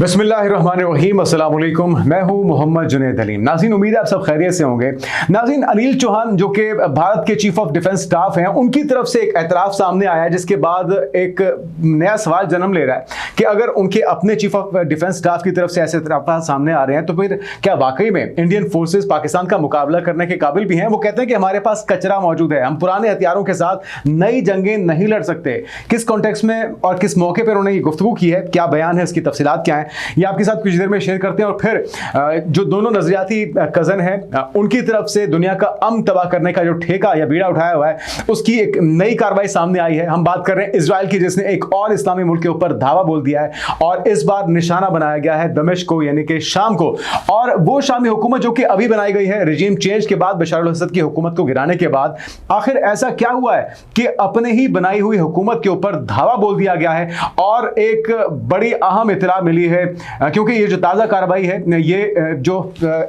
बिस्मिल्लाहिर्रहमानिर्रहीम, अस्सलाम वालेकुम। मैं हूं मोहम्मद जुनैद अलीम। नाज़रीन, उम्मीद है आप सब खैरियत से होंगे। नाज़रीन, अनिल चौहान जो कि भारत के चीफ ऑफ डिफेंस स्टाफ हैं, उनकी तरफ से एक एतराफ़ सामने आया है, जिसके बाद एक नया सवाल जन्म ले रहा है कि अगर उनके अपने चीफ ऑफ डिफेंस स्टाफ की तरफ से ऐसे एतराफ़ सामने आ रहे हैं तो फिर क्या वाकई में इंडियन फोर्सेज पाकिस्तान का मुकाबला करने के काबिल भी हैं। वो कहते हैं कि हमारे पास कचरा मौजूद है, हम पुराने हथियारों के साथ नई जंगें नहीं लड़ सकते। किस कॉन्टेक्स्ट में और किस मौके पर उन्होंने ये गुफ्तगू की है, क्या बयान है, इसकी तफसीलात क्या है, ये आपके साथ कुछ देर में शेयर करते हैं। और फिर जो दोनों नजरियाती कजन हैं, उनकी तरफ से दुनिया का अमन तबाह करने का जो ठेका या बीड़ा उठाया हुआ है, उसकी एक नई कार्रवाई सामने आई है। हम बात कर रहे हैं इजराइल की, जिसने एक और इस्लामी मुल्क के ऊपर धावा बोल दिया है और इस बार निशाना बनाया गया है दमिश्क को, यानी कि शाम को। और वो शामी हुकूमत जो कि अभी बनाई गई है रिजीम चेंज के बाद, बशर अल असद की हुकूमत को गिराने के बाद, आखिर ऐसा क्या हुआ है कि अपने ही बनाई हुई हुकूमत के ऊपर धावा बोल दिया गया है। और एक बड़ी अहम इतला मिली है, क्योंकि ये जो ताज़ा कार्रवाई है, ये जो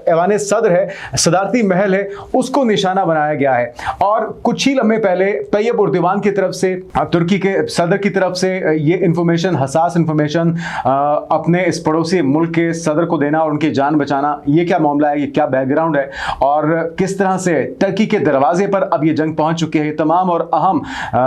ऐवान सदर है, सदारती महल है, उसको निशाना बनाया गया है। और कुछ ही लम्हे पहले तैयब उर्दवान की तरफ से, तुर्की के सदर की तरफ से ये इंफॉर्मेशन, हसास इंफॉर्मेशन अपने इस पड़ोसी मुल्क के सदर को देना और उनकी जान बचाना, ये क्या मामला है, ये क्या बैकग्राउंड है और किस तरह से टर्की के दरवाजे पर अब ये जंग पहुंच चुकी है। ये तमाम और अहम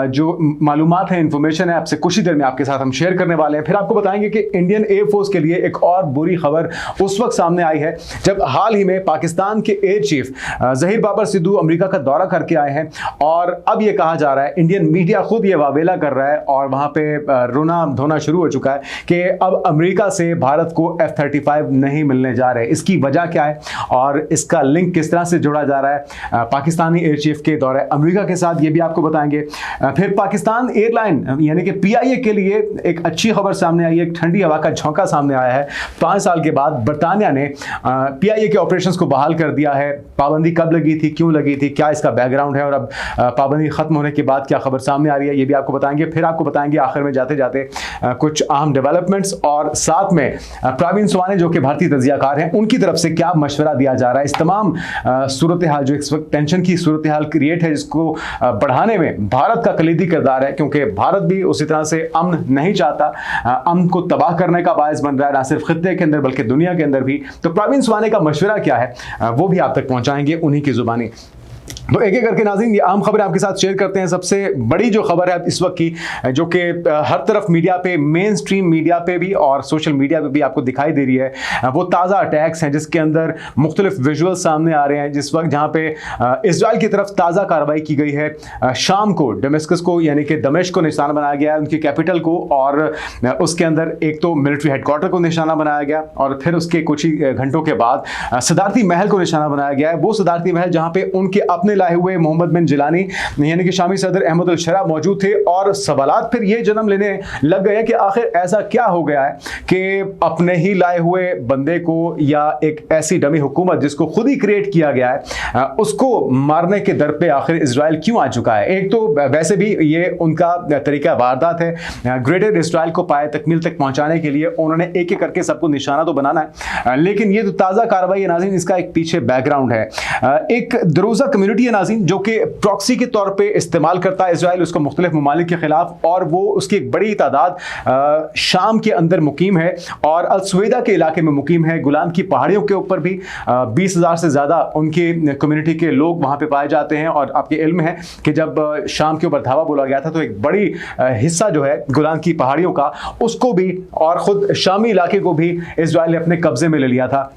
जो मालूमात है, इंफॉर्मेशन है, आपसे कुछ ही देर में आपके साथ हम शेयर करने वाले हैं। फिर आपको बताएंगे कि इंडियन एयरफोर्स के लिए एक और बुरी खबर उस वक्त सामने आई है जब हाल ही में पाकिस्तान के air chief Zaheer Babar Sidhu America का दौरा करके आए हैं। और अब यह कहा जा रहा है, इंडियन मीडिया खुद ये वावेला कर रहा है और वहां पे रोना धोना शुरू हो चुका है कि अब अमेरिका से भारत को F-35 नहीं मिलने जा रहे। इसकी वजह क्या है और इसका लिंक किस तरह से जोड़ा जा रहा है पाकिस्तानी एयर चीफ के दौरे अमेरिका के साथ, ये भी आपको बताएंगे। फिर पाकिस्तान एयरलाइन यानी कि PIA के लिए एक अच्छी खबर सामने आई है, एक ठंडी हवा का झोंका सामने आया है। 5 साल के बाद बरतानिया ने PIA के ऑपरेशंस को बहाल कर दिया है। पाबंदी कब लगी थी, क्यों लगी थी, क्या इसका बैकग्राउंड है और अब पाबंदी खत्म होने के बाद क्या खबर सामने आ रही है, ये भी आपको बताएंगे। फिर आपको बताएंगे आखिर में जाते जाते कुछ अहम डेवलपमेंट्स, और साथ में प्रवीण सुवाने जो कि भारतीय तजियाकार हैं, उनकी तरफ से क्या मशवरा दिया जा रहा है। इस तमाम सूरत हाल जो इस वक्त टेंशन की सूरत हाल क्रिएट है, जिसको बढ़ाने में भारत का कलीदी किरदार है, क्योंकि भारत भी उसी तरह से अमन नहीं चाहता, अमन को तबाह करने का बायस बन रहा है, ना सिर्फ खित्ते के अंदर बल्कि दुनिया के अंदर भी। तो प्रवीण सुवाने का मशवरा क्या है वो भी आप तक पहुंचाएंगे उन्हीं की जुबानी। तो एक एक करके नाज़रीन ये अहम खबरें आपके साथ शेयर करते हैं। सबसे बड़ी जो खबर है इस वक्त की, जो कि हर तरफ मीडिया पे, मेन स्ट्रीम मीडिया पे भी और सोशल मीडिया पे भी आपको दिखाई दे रही है, वो ताज़ा अटैक्स हैं जिसके अंदर मुख्तलिफ विजुअल्स सामने आ रहे हैं। जिस वक्त जहाँ पे इजराइल की तरफ ताज़ा कार्रवाई की गई है, शाम को दमिश्क को यानी कि दमिश्क को निशाना बनाया गया है, उनकी कैपिटल को, और उसके अंदर एक तो मिलिट्री हेडक्वार्टर को निशाना बनाया गया और फिर उसके कुछ ही घंटों के बाद सदारती महल को निशाना बनाया गया है। वो सदारती महल जहाँ पे उनके अपने लाए हुए मोहम्मद बिन जिलानी यानी कि शामी सदर अहमद अल शरा मौजूद थे। और सवालात फिर ये जन्म लेने लग गए कि आखिर ऐसा क्या हो गया है कि अपने ही लाए हुए बंदे को या एक ऐसी डमी हुकूमत जिसको खुद ही क्रिएट किया गया है, उसको मारने के दर पे आखिर इजराइल क्यों आ चुका है। एक तो वैसे भी ये उनका तरीका वारदात है, ग्रेटर इजराइल को पाए तकमील तक पहुंचाने के लिए उन्होंने एक एक करके सबको निशाना तो बनाना है, लेकिन ये तो ताज़ा कार्रवाई है नाज़रीन, इसका एक पीछे बैकग्राउंड है। एक दरोजा कम्युनिटी है नाज़रीन जो कि प्रॉक्सी के तौर पे इस्तेमाल करता है इजराइल उसको मुख्तलिफ ममालिक के खिलाफ, और वो उसकी एक बड़ी तादाद शाम के अंदर मुकीम है और अल सुवेदा के इलाके में मुकीम है। गुलान की पहाड़ियों के ऊपर भी 20,000 से ज़्यादा उनकी कम्युनिटी के लोग वहाँ पे पाए जाते हैं। और आपके इल्म है कि जब शाम के ऊपर धावा बोला गया था तो एक बड़ी हिस्सा जो है गुलान की पहाड़ियों का, उसको भी और ख़ुद शामी इलाके को भी इजराइल ने अपने कब्जे में ले लिया था।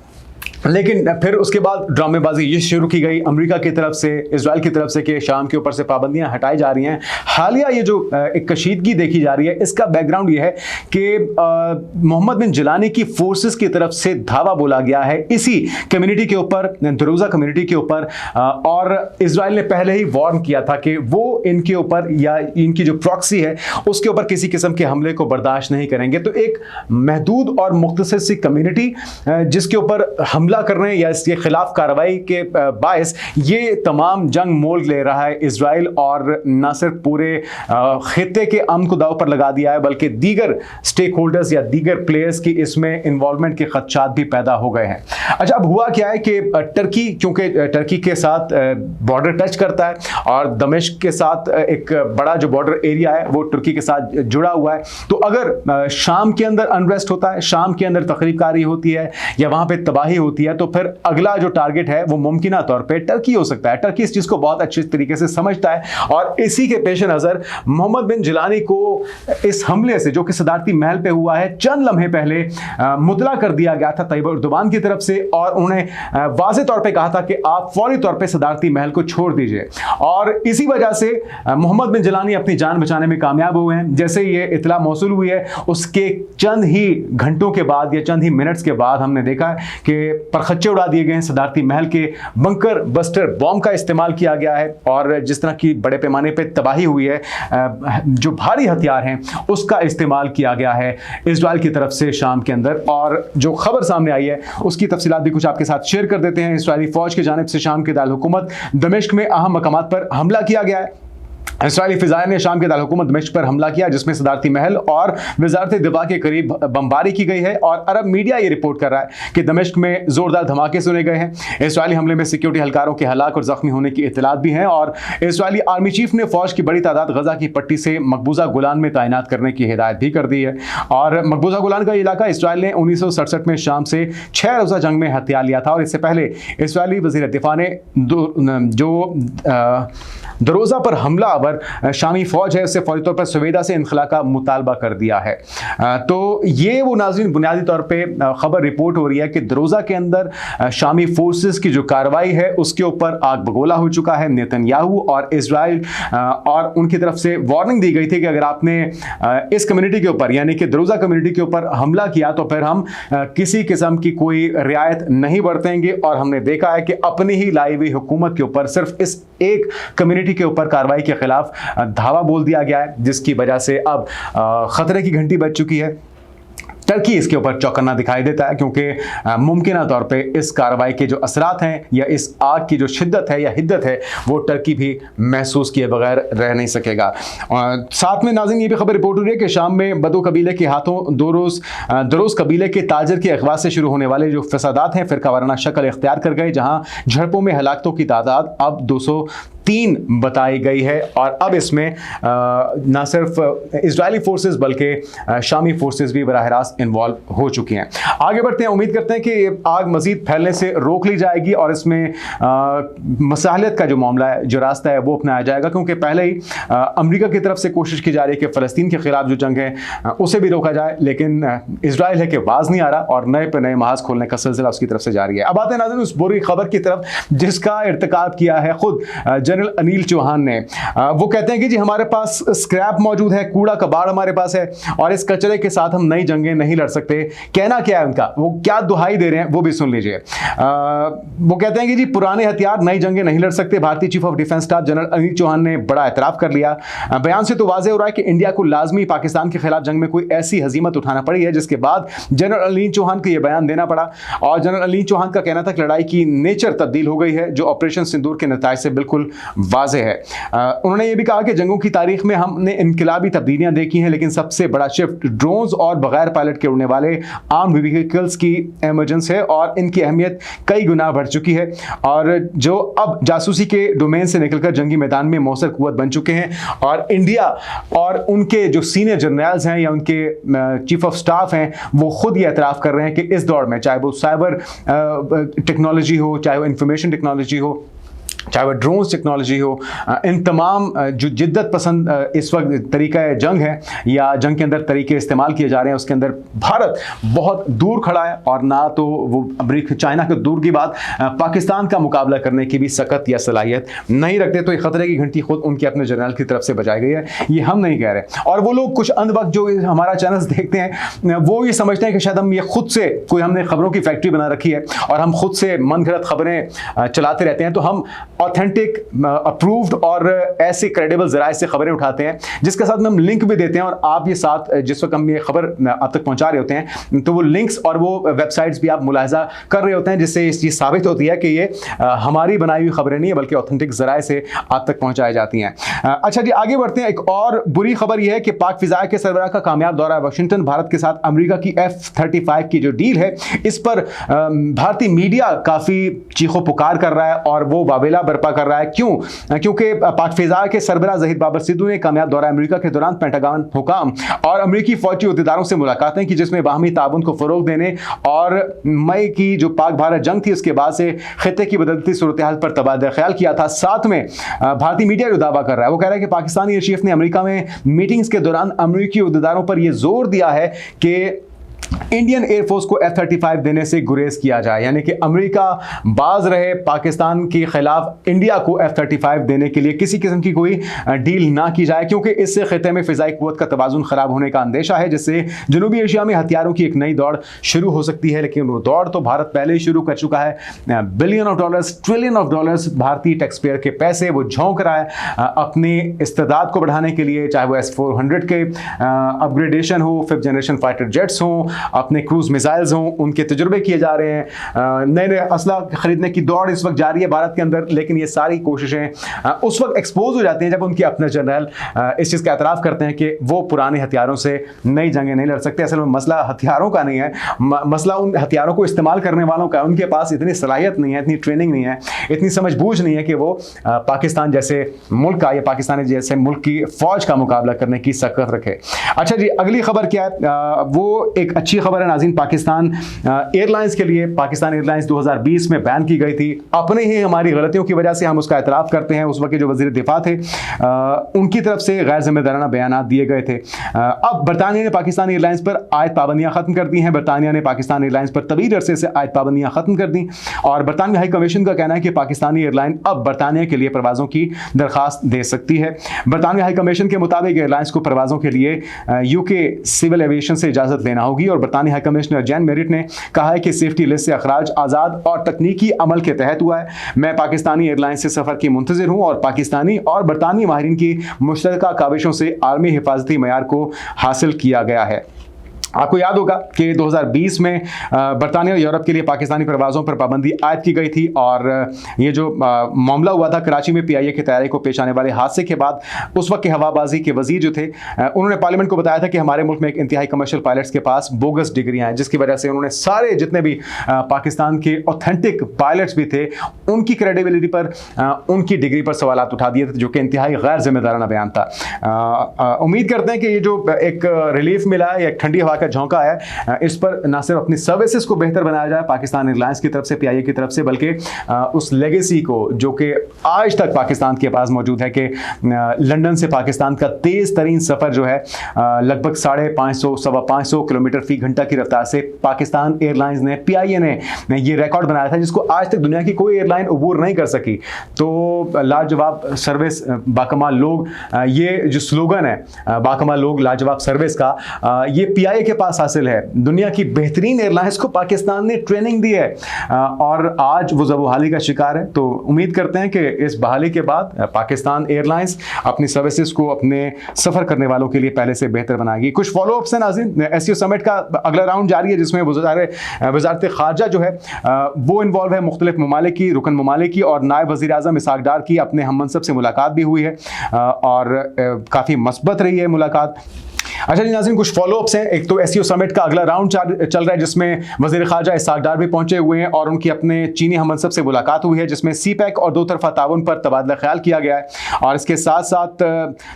लेकिन फिर उसके बाद ड्रामेबाजी ये शुरू की गई अमेरिका की तरफ से, इजराइल की तरफ से कि शाम के ऊपर से पाबंदियां हटाई जा रही हैं। हालिया ये जो एक कशीदगी देखी जा रही है, इसका बैकग्राउंड ये है कि मोहम्मद बिन जिलानी की फोर्सेस की तरफ से धावा बोला गया है इसी कम्युनिटी के ऊपर, दरोजा कम्युनिटी के ऊपर, और इजराइल ने पहले ही वार्न किया था कि वो इनके ऊपर या इनकी जो प्रॉक्सी है उसके ऊपर किसी किस्म के हमले को बर्दाश्त नहीं करेंगे। तो एक महदूद और मुख्तसर सी कम्युनिटी जिसके ऊपर हम हमला करने या इसके खिलाफ कार्रवाई के बायस ये तमाम जंग मोल ले रहा है इजराइल, और न सिर्फ पूरे खित्ते के अमन को दांव पर लगा दिया है बल्कि दीगर स्टेक होल्डर्स या दीगर प्लेयर्स की इसमें इन्वॉल्वमेंट के खदशात भी पैदा हो गए हैं। अच्छा, अब हुआ क्या है कि टर्की, क्योंकि टर्की के साथ बॉर्डर टच करता है और दमिश्क के साथ एक बड़ा जो बॉर्डर एरिया है वो तुर्की के साथ जुड़ा हुआ है, तो अगर शाम के अंदर अनरेस्ट होता है, शाम के अंदर तकरीबकारी होती है या वहां पे तबाही होती है, तो फिर अगला जो टारगेट है वो मुमकिना तौर पे टर्की हो सकता है। टर्की इस चीज को बहुत अच्छे तरीके से समझता है और इसी के पेश नजर मोहम्मद बिन जिलानी को इस हमले से, जो कि सदारती महल पे हुआ है, चंद लम्हे पहले मुतला कर दिया गया था तैयब अर्दोगान की तरफ से, और उन्होंने वाज़ेह तौर पे कहा था कि आप फौरी तौर पे सदारती महल को छोड़ दीजिए, और इसी वजह से मोहम्मद बिन जिलानी अपनी जान बचाने में कामयाब हुए हैं। जैसे ये इतला मौसूल हुई है उसके चंद ही घंटों के बाद या चंद ही मिनट्स के बाद हमने देखा कि परखच्चे उड़ा दिए गए हैं, सदारती महल के बंकर बस्टर बॉम्ब का इस्तेमाल किया गया है, और जिस तरह की बड़े पैमाने पर तबाही हुई है, जो भारी हथियार हैं उसका इस्तेमाल किया गया है इजराइल की तरफ से शाम के अंदर। और जो खबर सामने आई है उसकी तफसीलात भी कुछ आपके साथ शेयर कर देते हैं। इजरायली फौज की जानिब से शाम के दारुल हुकूमत दमिश्क में अहम मकामात पर हमला किया गया है। इस्राइली फिजाएं ने शाम के दारुल हुकूमत दमिश्क पर हमला किया, जिसमें सदारती महल और वजारत दिफा के करीब बमबारी की गई है, और अरब मीडिया ये रिपोर्ट कर रहा है कि दमिश्क में जोरदार धमाके सुने गए हैं। इस्राइली हमले में सिक्योरिटी एहलकारों के हलाक और जख्मी होने की इत्तलात भी हैं, और इस्राइली आर्मी चीफ ने फौज की बड़ी तादाद गजा की पट्टी से मकबूजा गुलान में तैनात करने की हिदायत भी कर दी है। और मकबूजा गुलान का इलाका इसराइल ने 1967 में शाम से 6 रोज़ा जंग में हथिया लिया था, और इससे पहले इसराइली वज़ीर दिफा ने जो दरोजा पर हमलावर शामी फौज है उससे फौरी तौर पर सवेदा से इनखला का मुतालबा कर दिया है। तो ये वो नाज़रीन बुनियादी तौर पे खबर रिपोर्ट हो रही है कि दरोजा के अंदर शामी फोर्सेस की जो कार्रवाई है उसके ऊपर आग बगोला हो चुका है। नेतन्याहू और इजराइल और उनकी तरफ से वार्निंग दी गई थी कि अगर आपने इस कम्युनिटी के ऊपर यानी कि दरोजा कम्युनिटी के ऊपर हमला किया तो फिर हम किसी किस्म की कोई रियायत नहीं बरतेंगे। और हमने देखा है कि अपनी ही लाई हुई हुकूमत के ऊपर सिर्फ इस एक कम्युनिटी के ऊपर कार्रवाई के खिलाफ धावा बोल दिया गया है, जिसकी वजह से अब खतरे की घंटी बज चुकी है। टर्की इसके ऊपर चौकन्ना दिखाई देता है, क्योंकि मुमकिन तौर पे इस कार्रवाई के जो असरात हैं या इस आग की जो शिद्दत है या हिद्दत है वो टर्की भी महसूस किए बगैर रह नहीं सकेगा। साथ में नाज़रीन ये भी खबर रिपोर्ट हो रही है कि शाम में बदो कबीले के हाथों दरोज कबीले के ताजर के अगवा से शुरू होने वाले जो फसादात हैं फिरका वाराना शक्ल इख्तियार कर गए, जहाँ झड़पों में हलाकतों की तादाद अब 203 बताई गई है। और अब इसमें ना सिर्फ इजरायली फोर्सेस बल्कि शामी फोर्सेस भी बराह रास्त इन्वॉल्व हो चुकी हैं। आगे बढ़ते हैं, उम्मीद करते हैं कि आग मजीद फैलने से रोक ली जाएगी और इसमें मसालियत का जो मामला है, जो रास्ता है वो अपनाया जाएगा, क्योंकि पहले ही अमेरिका की तरफ से कोशिश की जा रही है कि फ़लस्तीन के खिलाफ जो जंग है उसे भी रोका जाए, लेकिन इजराइल है कि बाज नहीं आ रहा और नए पर नए महाज खोलने का सिलसिला उसकी तरफ से जारी है। अब आते हैं नाज़रीन उस बुरी खबर की तरफ जिसका इर्तिकाब किया है खुद जनरल अनिल चौहान ने। वो कहते हैं कि जी हमारे पास स्क्रैप मौजूद है, कूड़ा कबाड़ हमारे पास है और इस कचरे के साथ हम नई जंगें नहीं लड़ सकते। कहना क्या है उनका, वो क्या दुहाई दे रहे हैं वो भी सुन लीजिए। वो कहते हैं कि जी पुराने हथियार नई जंगें नहीं लड़ सकते। भारतीय chief of defence staff general Anil Chauhan ने बड़ा एतराफ़ कर लिया। बयान से तो वाज़ेह हो रहा है कि इंडिया को लाजमी पाकिस्तान के खिलाफ जंग में कोई ऐसी हजीमत उठाना पड़ी है जिसके बाद जनरल अनिल चौहान को यह बयान देना पड़ा। और जनरल अनिल चौहान का कहना था कि लड़ाई की नेचर तब्दील हो गई है, जो ऑपरेशन सिंदूर के नताइज से बिल्कुल वाज़ेह है। उन्होंने ये भी कहा कि जंगों की तारीख में हमने इनकलाबी तब्दीलियां देखी हैं, लेकिन सबसे बड़ा शिफ्ट ड्रोन्स और बगैर पायलट के उड़ने वाले आर्म व्हीकल्स की इमरजेंस है और इनकी अहमियत कई गुना बढ़ चुकी है। और जो अब जासूसी के डोमेन से निकलकर जंगी मैदान में मौसर कुव्वत बन चुके हैं और इंडिया और उनके जो सीनियर जनरल्स हैं या उनके चीफ ऑफ स्टाफ हैं वो खुद ये एतराफ़ कर रहे हैं कि इस दौर में चाहे वो साइबर टेक्नोलॉजी हो, चाहे वो इंफॉर्मेशन टेक्नोलॉजी हो, चाहे वह ड्रोन्स टेक्नोलॉजी हो, इन तमाम जो जिद्दत पसंद इस वक्त तरीका जंग है या जंग के अंदर तरीके इस्तेमाल किए जा रहे हैं, उसके अंदर भारत बहुत दूर खड़ा है। और ना तो वो अमेरिका चाइना के दूर की बात, पाकिस्तान का मुकाबला करने की भी सकत या सलाहियत नहीं रखते। तो ये खतरे की घंटी खुद उनके अपने जनरल की तरफ से बजाई गई है, ये हम नहीं कह रहे। और वो लोग कुछ अंध वक्त जो हमारा चैनल्स देखते हैं वो ये समझते हैं कि शायद हम ये खुद से कोई हमने खबरों की फैक्ट्री बना रखी है और हम खुद से मन घड़त खबरें चलाते रहते हैं। तो हम ऑथेंटिक, अप्रूव्ड और ऐसे क्रेडिबल जराए से खबरें उठाते हैं, जिसके साथ में हम लिंक भी देते हैं। और आप ये साथ जिस वक्त हम ये खबर आप तक पहुंचा रहे होते हैं तो वो लिंक्स और वो वेबसाइट्स भी आप मुलाहिजा कर रहे होते हैं, जिससे इस चीज़ साबित होती है कि ये हमारी बनाई हुई खबरें नहीं है बल्कि ऑथेंटिक जराए से आप तक पहुंचाई जाती हैं। अच्छा जी, आगे बढ़ते हैं। एक और बुरी खबर यह है कि पाक फिजा के सरबराह का कामयाब दौरा वाशिंगटन, भारत के साथ अमेरिका की F-35 की जो डील है, इस पर भारतीय मीडिया काफ़ी चीखो पुकार कर रहा है और वो वावेला बर्पा कर रहा है। क्यों? क्योंकि पाक फिजा के सरबराह ज़हीद बाबर सिद्धू ने कामयाब दौरा अमेरिका के दौरान पेंटागन हुकाम और अमेरिकी फौजी अहदेदारों से मुलाकातें की, जिसमें बाहमी ताउन को फ़रोग देने और मई की जो पाक भारत जंग थी उसके बाद से खित्ते की बदलती सूरत हाल पर तबादला ख्याल किया था। साथ में भारतीय मीडिया जो दावा कर रहा है वो कह रहा है कि पाकिस्तानी चीफ ने अमेरिका में मीटिंग्स के दौरान अमेरिकी अहदेदारों पर यह जोर दिया है कि इंडियन एयरफोर्स को F-35 देने से गुरेज किया जाए, यानी कि अमेरिका बाज रहे पाकिस्तान के खिलाफ इंडिया को F-35 देने के लिए किसी किस्म की कोई डील ना की जाए, क्योंकि इससे खिते में फिजाई कुव्वत का तवाज़ुन खराब होने का अंदेशा है, जिससे जनूबी एशिया में हथियारों की एक नई दौड़ शुरू हो सकती है। लेकिन वो दौड़ तो भारत पहले ही शुरू कर चुका है। Billion of dollars, trillion of dollars भारतीय टैक्स पेयर के पैसे वो झोंक रहा है अपनी इस्तेदाद को बढ़ाने के लिए, चाहे वो S-400 के अपग्रेडेशन हो, 5th जनरेशन फाइटर जेट्स हों, अपने क्रूज मिसाइल्स हों, उनके तजुर्बे किए जा रहे हैं, नए नए असला खरीदने की दौड़ इस वक्त जारी है भारत के अंदर। लेकिन ये सारी कोशिशें उस वक्त एक्सपोज हो जाती हैं जब उनके अपने जनरल इस चीज़ का एतराफ़ करते हैं कि वो पुराने हथियारों से नई जंगें नहीं लड़ सकते। असल में मसला हथियारों का नहीं है, मसला उन हथियारों को इस्तेमाल करने वालों का है। उनके पास इतनी सलाहियत नहीं है, इतनी ट्रेनिंग नहीं है, इतनी समझबूझ नहीं है कि वो पाकिस्तान जैसे मुल्क का या पाकिस्तान जैसे मुल्क की फ़ौज का मुकाबला करने की सकत रखे। अच्छा जी, अगली खबर क्या है? वो एक अच्छी खबर है नाज़रीन। पाकिस्तान एयरलाइंस के लिए, पाकिस्तान एयरलाइंस 2020 में बैन की गई थी। अपने ही हमारी गलतियों की वजह से हम उसका एतराफ़ करते हैं। उस वक्त के जो वज़ीर दिफा थे उनकी तरफ से गैर जिम्मेदाराना बयानात दिए गए थे। अब बरतानिया ने पाकिस्तान एयरलाइंस पर आयद पाबंदियाँ ख़त्म कर दी हैं। बरतानिया ने पाकिस्तान एयरलाइंस पर तवील अरसे से आयद पाबंदियाँ ख़त्म कर दी और बरतानवी हाई कमीशन का कहना है कि पाकिस्तानी एयरलाइन अब बरतानिया के लिए परवाज़ों की दरख्वास्त दे सकती है। बरतानवी हाई कमीशन के मुताबिक एयरलाइंस को परवाज़ों के लिए UK सिविल एविएशन से इजाज़त लेना होगी और बरतानी हाई कमिश्नर जैन मेरिट ने कहा है कि सेफ्टी लिस्ट से अखराज आज़ाद और तकनीकी अमल के तहत हुआ है। मैं पाकिस्तानी एयरलाइंस से सफ़र की मुंतज़िर हूँ और पाकिस्तानी और बरतानी माहिरीन की मुश्तरका काविशों से आलमी हिफाजती मयार को हासिल किया गया है। आपको याद होगा कि 2020 में बरतानिया और यूरोप के लिए पाकिस्तानी परवाज़ों पर पाबंदी आयद की गई थी और ये जो मामला हुआ था कराची में PIA के तैयारी को पेश आने वाले हादसे के बाद, उस वक्त के हवाबाजी के वजीर जो थे उन्होंने पार्लियामेंट को बताया था कि हमारे मुल्क में एक इंतहाई कमर्शियल पायलट्स के पास बोगस डिग्रियाँ हैं, जिसकी वजह से उन्होंने सारे जितने भी पाकिस्तान के ऑथेंटिक पायलट्स भी थे उनकी क्रेडिबिलिटी पर, उनकी डिग्री पर सवालात उठा दिए थे, जो कि इंतहाई गैर जिम्मेदाराना बयान था। उम्मीद करते हैं कि ये जो एक रिलीफ मिला है, एक ठंडी हवा का झोंका है, इस पर न सिर्फ अपनी सर्विसेज को बेहतर बनाया जाए पाकिस्तान एयरलाइंस की तरफ से, PIA की तरफ से, बल्कि उस लेगेसी को जो कि आज तक पाकिस्तान के पास मौजूद है कि लंदन से पाकिस्तान का तेज़ तरीन सफ़र जो है लगभग 550 सवा 500 किलोमीटर फी घंटा की रफ्तार से पाकिस्तान एयरलाइंस ने, PIA ने ये रिकॉर्ड बनाया था, जिसको आज तक दुनिया की कोई एयरलाइन अबूर नहीं कर सकी। तो लाजवाब सर्विस, बाकमाल लोग, ये जो स्लोगन है बाकमाल लोग लाजवाब सर्विस का, ये PIA के पास हासिल है। दुनिया की बेहतरीन एयरलाइंस को पाकिस्तान ने ट्रेनिंग दी है और आज वो जब बहाली का शिकार है। तो उम्मीद करते हैं कि इस बहाली के बाद पाकिस्तान एयरलाइंस अपनी सर्विसेज को अपने सफ़र करने वालों के लिए पहले से बेहतर बनाएगी। कुछ फॉलोअप्स हैं नाज़रीन। SCO समिट का अगला राउंड जारी है, जिसमें वज़ारत ख़ारजा जो है वो इन्वॉल्व है। मुख्तलिफ ममालिक की, रुकन ममालिक की और नायब वज़ीर आज़म इसहाक डार की अपने हम मनसब से मुलाकात भी हुई है और काफ़ी मस्बत रही है मुलाकात। अच्छा जी नाज़रीन, कुछ फॉलोअप्स हैं। एक तो SCO समिट का अगला राउंड चल रहा है, जिसमें वज़ीर ख़ारजा इसहाक डार भी पहुंचे हुए हैं और उनकी अपने चीनी हममनसब से मुलाकात हुई है, जिसमें CPEC और दो तरफ़ा ताउन पर तबादला ख्याल किया गया है। और इसके साथ साथ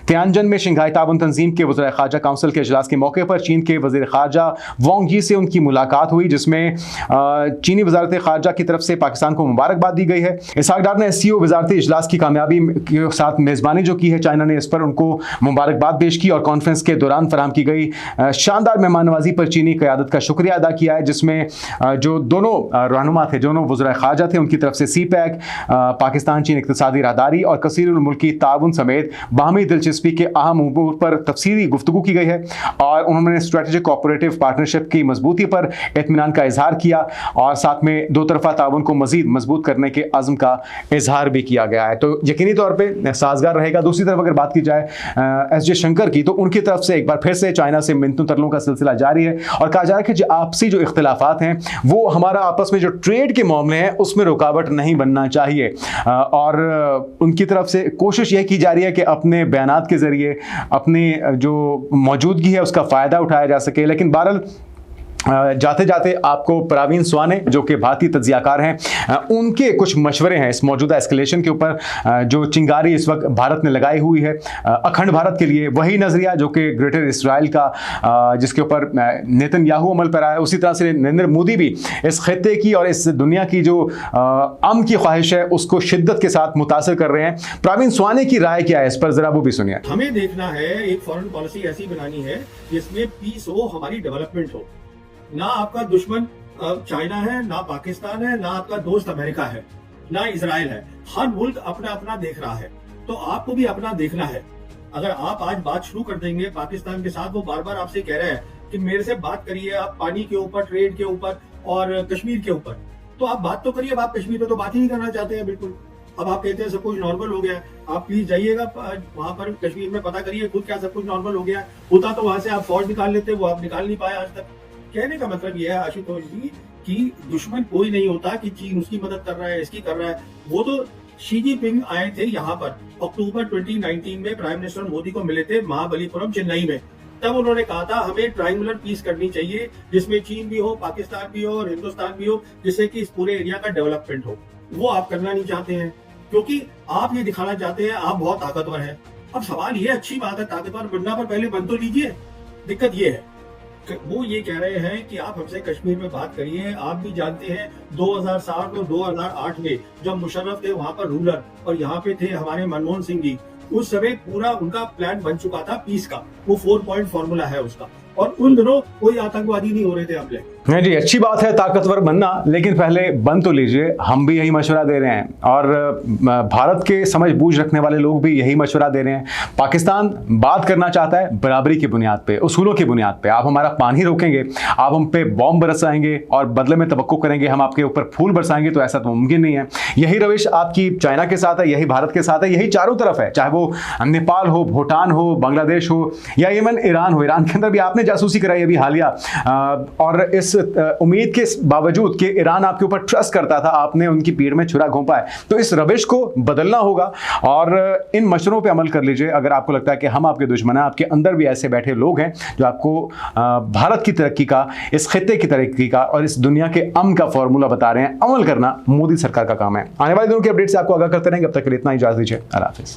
तियानजन में शंघाई ताउन तंजीम के वज़ीर ख़ारजा काउंसिल के इजलास के मौके पर चीन के वज़ीर ख़ारजा वांग यी से उनकी मुलाकात हुई, जिसमें चीनी वज़ारत ख़ारजा की तरफ से पाकिस्तान को मुबारकबाद दी गई है। इसहाक डार ने SCO वज़ारती इजलास की कामयाबी के साथ मेज़बानी जो की है, चाइना ने इस पर उनको मुबारकबाद पेश की और कॉन्फ्रेंस के दौरान फराहम की गई शानदार मेहमान नवाजी पर चीनी क़यादत का शुक्रिया अदा किया है, जिसमें जो दोनों रहनुमा थे, दोनों वज़राए ख़ारजा थे, उनकी तरफ से CPEC, पाकिस्तान चीन इक़्तिसादी राहदारी और कसीरुल मुल्की ताउन समेत बाहमी दिलचस्पी के अहम उमूर पर तफसीली गुफ्तगू की गई है और उन्होंने स्ट्रेटेजिक कोऑपरेटिव पार्टनरशिप की मजबूती पर इत्मीनान का इजहार किया और साथ में दो तरफा ताउन को मजीद मजबूत करने के अज़्म का इजहार भी किया गया है। तो यकीनी तौर पर साजगार रहेगा। दूसरी तरफ अगर बात की जाए S.J. शंकर की, तो उनकी तरफ से एक बार फिर से चाइना से मिन्नतों तरलों का सिलसिला जारी है और कहा जा रहा है कि जो आपसी जो इख्तिलाफात हैं वो हमारा आपस में जो ट्रेड के मामले हैं उसमें रुकावट नहीं बनना चाहिए और उनकी तरफ से कोशिश यह की जा रही है कि अपने बयानात के ज़रिए अपनी जो मौजूदगी है उसका फ़ायदा उठाया जा सके। लेकिन बहरहाल जाते जाते आपको परवीन स्वाने जो कि भारतीय तज्जियाकार हैं, उनके कुछ मशवरे हैं इस मौजूदा एस्केलेशन के ऊपर, जो चिंगारी इस वक्त भारत ने लगाई हुई है अखंड भारत के लिए, वही नज़रिया जो कि ग्रेटर इसराइल का जिसके ऊपर नेतन्याहू अमल पर आया है, उसी तरह से नरेंद्र मोदी भी इस खित्ते की और इस दुनिया की जो अमन की ख्वाहिश है उसको शिद्दत के साथ मुतासर कर रहे हैं। परवीन स्वाने की राय क्या है इस पर, जरा वो भी सुनिए। हमें देखना है एक फॉरेन पॉलिसी ऐसी बनानी है जिसमें पीस हो, हमारी डेवलपमेंट हो। ना आपका दुश्मन चाइना है, ना पाकिस्तान है, ना आपका दोस्त अमेरिका है, ना इजराइल है। हर मुल्क अपना अपना देख रहा है, तो आपको भी अपना देखना है। अगर आप आज बात शुरू कर देंगे पाकिस्तान के साथ, वो बार बार आपसे कह रहे हैं कि मेरे से बात करिए आप पानी के ऊपर, ट्रेड के ऊपर और कश्मीर के ऊपर, तो आप बात तो करिए। अब आप कश्मीर में तो बात ही नहीं करना चाहते हैं बिल्कुल। अब आप कहते हैं सब कुछ नॉर्मल हो गया, आप प्लीज जाइएगा वहां पर कश्मीर में, पता करिए खुद क्या सब कुछ नॉर्मल हो गया। होता तो वहां से आप फौज निकाल लेते, वो आप निकाल नहीं पाए आज तक। कहने का मतलब यह है आशुतोष जी कि दुश्मन कोई नहीं होता कि चीन उसकी मदद कर रहा है, इसकी कर रहा है। वो तो शी जिनपिंग आए थे यहाँ पर अक्टूबर 2019 में, प्राइम मिनिस्टर मोदी को मिले थे महाबलीपुरम चेन्नई में। तब उन्होंने कहा था हमें ट्रायंगुलर पीस करनी चाहिए जिसमें चीन भी हो, पाकिस्तान भी हो और हिंदुस्तान भी हो, जिससे कि इस पूरे एरिया का डेवलपमेंट हो। वो आप करना नहीं चाहते हैं क्योंकि आप ये दिखाना चाहते हैं आप बहुत ताकतवर हैं। अब सवाल ये, अच्छी बात है ताकतवर बनना, पर पहले बन तो लीजिए। दिक्कत ये है, वो ये कह रहे हैं कि आप हमसे कश्मीर में बात करिए। आप भी जानते हैं 2007 और 2008 में जब मुशर्रफ थे वहां पर रूलर और यहाँ पे थे हमारे मनमोहन सिंह जी, उस समय पूरा उनका प्लान बन चुका था पीस का। वो 4 पॉइंट फॉर्मूला है उसका, और उन दिनों कोई आतंकवादी नहीं हो रहे थे हमले। नहीं जी, अच्छी बात है ताकतवर बनना, लेकिन पहले बन तो लीजिए। हम भी यही मशवरा दे रहे हैं और भारत के समझ बूझ रखने वाले लोग भी यही मशवरा दे रहे हैं। पाकिस्तान बात करना चाहता है बराबरी की बुनियाद पे, उसूलों की बुनियाद पे। आप हमारा पानी रोकेंगे, आप हम पे बॉम्ब बरसाएंगे और बदले में तवक्को करेंगे हम आपके ऊपर फूल बरसाएंगे, तो ऐसा तो मुमकिन नहीं है। यही रविश आपकी चाइना के साथ है, यही भारत के साथ है, यही चारों तरफ है, चाहे वो नेपाल हो, भूटान हो, बांग्लादेश हो या इवन ईरान हो। ईरान के अंदर भी आपने जासूसी कराई अभी हालिया, और इस उम्मीद के बावजूद कि ईरान आपके ऊपर ट्रस्ट करता था, आपने उनकी पीठ में छुरा घोंपा है। तो इस रविश को बदलना होगा और इन मशवरों पे अमल कर लीजिए। अगर आपको लगता है कि हम आपके दुश्मन हैं, आपके अंदर भी ऐसे बैठे लोग हैं जो आपको भारत की तरक्की का, इस खित्ते की तरक्की का और इस दुनिया के अमन का फॉर्मूला बता रहे हैं, अमल करना मोदी सरकार का काम है। आने वाले दिनों की अपडेट से आपको आगाह करते रहेंगे। अब तक के लिए इतना ही, इजाजत दीजिए। अल्लाह हाफिज़।